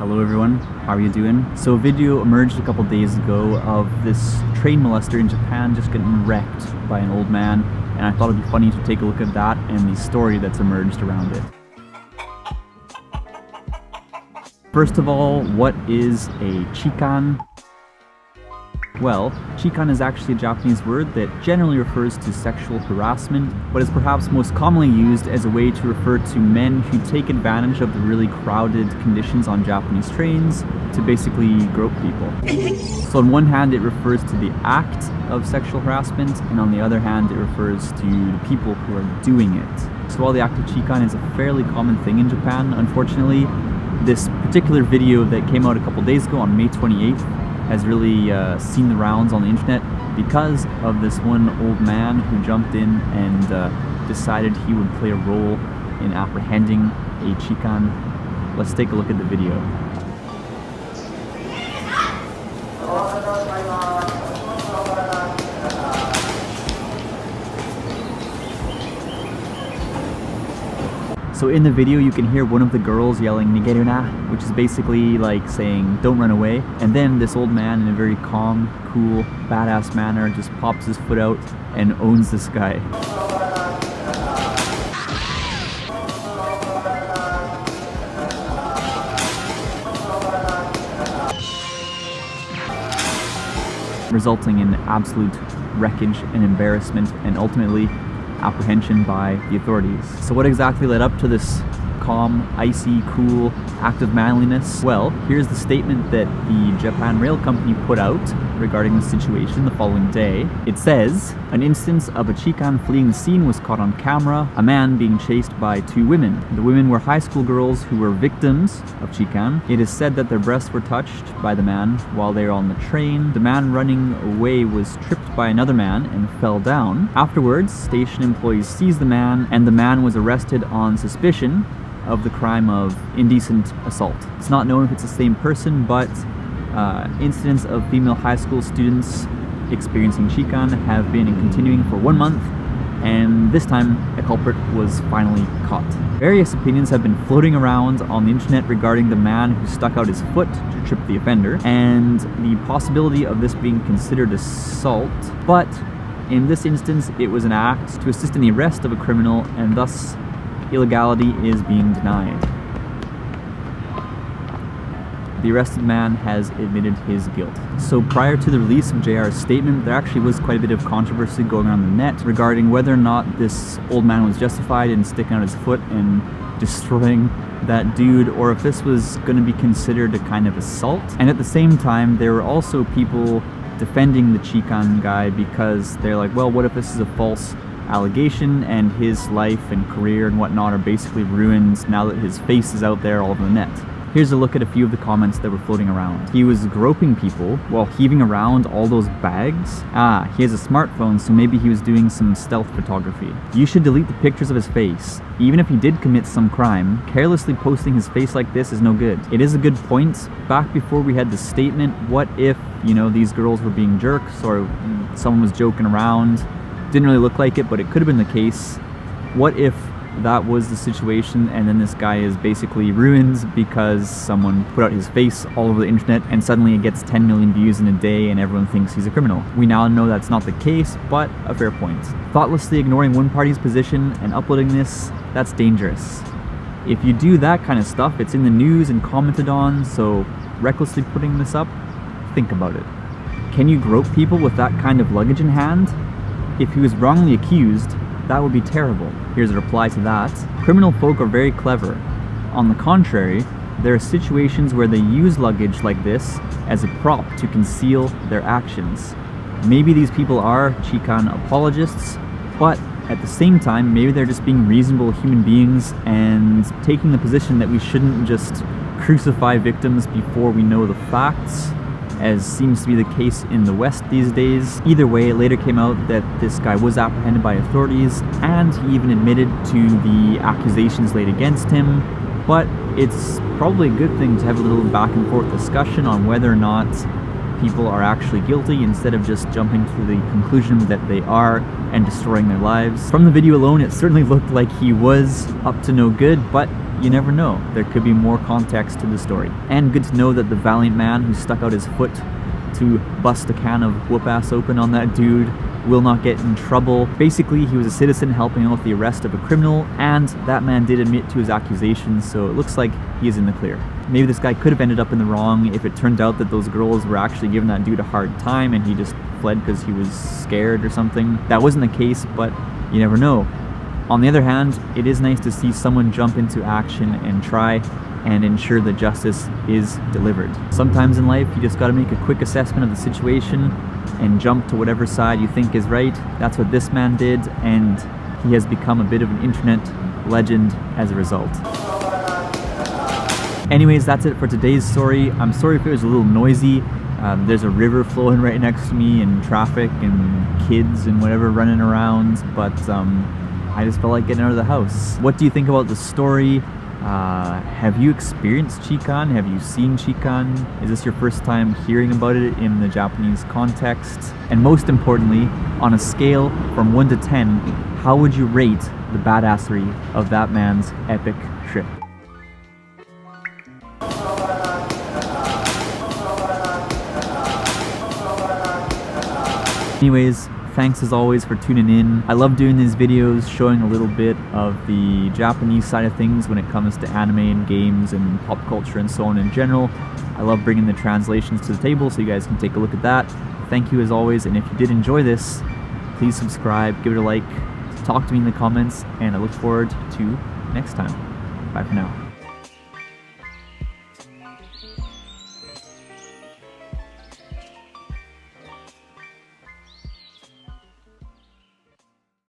Hello everyone, how are you doing? So a video emerged a couple days ago of this train molester in Japan just getting wrecked by an old man, and I thought it'd be funny to take a look at that and the story that's emerged around it. First of all, what is a chikan? Well, chikan is actually a Japanese word that generally refers to sexual harassment, but is perhaps most commonly used as a way to refer to men who take advantage of the really crowded conditions on Japanese trains to basically grope people. So on one hand it refers to the act of sexual harassment, and on the other hand it refers to the people who are doing it. So while the act of chikan is a fairly common thing in Japan, unfortunately, this particular video that came out a couple days ago on May 28th has really seen the rounds on the internet because of this one old man who jumped in and decided he would play a role in apprehending a chikan. Let's take a look at the video. So in the video you can hear one of the girls yelling "Nigeru na," which is basically like saying don't run away, and then this old man in a very calm, cool, badass manner just pops his foot out and owns this guy. Resulting in absolute wreckage and embarrassment and ultimately apprehension by the authorities. So what exactly led up to this calm, icy, cool act of manliness? Well, here's the statement that the Japan Rail Company put out regarding the situation the following day. It says, an instance of a chikan fleeing the scene was caught on camera, a man being chased by two women. The women were high school girls who were victims of chikan. It is said that their breasts were touched by the man while they were on the train. The man running away was tripped by another man and fell down. Afterwards, station employees seized the man, and the man was arrested on suspicion of the crime of indecent assault. It's not known if it's the same person, but incidents of female high school students experiencing chikan have been continuing for 1 month, and this time a culprit was finally caught. Various opinions have been floating around on the internet regarding the man who stuck out his foot to trip the offender, and the possibility of this being considered assault, but in this instance it was an act to assist in the arrest of a criminal, and thus illegality is being denied. The arrested man has admitted his guilt. So prior to the release of JR's statement, there actually was quite a bit of controversy going on the net regarding whether or not this old man was justified in sticking out his foot and destroying that dude, or if this was going to be considered a kind of assault. And at the same time, there were also people defending the chikan guy because they're like, well, what if this is a false allegation and his life and career and whatnot are basically ruined now that his face is out there all over the net. Here's a look at a few of the comments that were floating around. He was groping people while heaving around all those bags. He has a smartphone, so maybe he was doing some stealth photography. You should delete the pictures of his face. Even if he did commit some crime, carelessly posting his face like this is no good. It is a good point. Back before we had the statement, what if, these girls were being jerks or someone was joking around? Didn't really look like it, but it could have been the case. What if that was the situation and then this guy is basically ruined because someone put out his face all over the internet and suddenly it gets 10 million views in a day and everyone thinks he's a criminal? We now know that's not the case, but a fair point. Thoughtlessly ignoring one party's position and uploading this, that's dangerous. If you do that kind of stuff, it's in the news and commented on, so recklessly putting this up, think about it. Can you grope people with that kind of luggage in hand? If he was wrongly accused, that would be terrible. Here's a reply to that. Criminal folk are very clever. On the contrary, there are situations where they use luggage like this as a prop to conceal their actions. Maybe these people are chikan apologists, but at the same time, maybe they're just being reasonable human beings and taking the position that we shouldn't just crucify victims before we know the facts, as seems to be the case in the West these days. Either way, it later came out that this guy was apprehended by authorities, and he even admitted to the accusations laid against him. But it's probably a good thing to have a little back and forth discussion on whether or not people are actually guilty, instead of just jumping to the conclusion that they are and destroying their lives. From the video alone, it certainly looked like he was up to no good, but you never know. There could be more context to the story. And good to know that the valiant man who stuck out his foot to bust a can of whoop-ass open on that dude will not get in trouble. Basically, he was a citizen helping out with the arrest of a criminal, and that man did admit to his accusations, so it looks like he is in the clear. Maybe this guy could have ended up in the wrong if it turned out that those girls were actually giving that dude a hard time and he just fled because he was scared or something. That wasn't the case, but you never know. On the other hand, it is nice to see someone jump into action and try and ensure that justice is delivered. Sometimes in life, you just gotta make a quick assessment of the situation and jump to whatever side you think is right. That's what this man did, and he has become a bit of an internet legend as a result. Anyways, that's it for today's story. I'm sorry if it was a little noisy. There's a river flowing right next to me and traffic and kids and whatever running around, but I just felt like getting out of the house. What do you think about the story? Have you experienced chikan? Have you seen chikan? Is this your first time hearing about it in the Japanese context? And most importantly, on a scale from 1 to 10, how would you rate the badassery of that man's epic trip? Anyways, thanks as always for tuning in. I love doing these videos showing a little bit of the Japanese side of things when it comes to anime and games and pop culture and so on in general. I love bringing the translations to the table so you guys can take a look at that. Thank you as always, and if you did enjoy this, please subscribe, give it a like, talk to me in the comments, and I look forward to next time. Bye for now.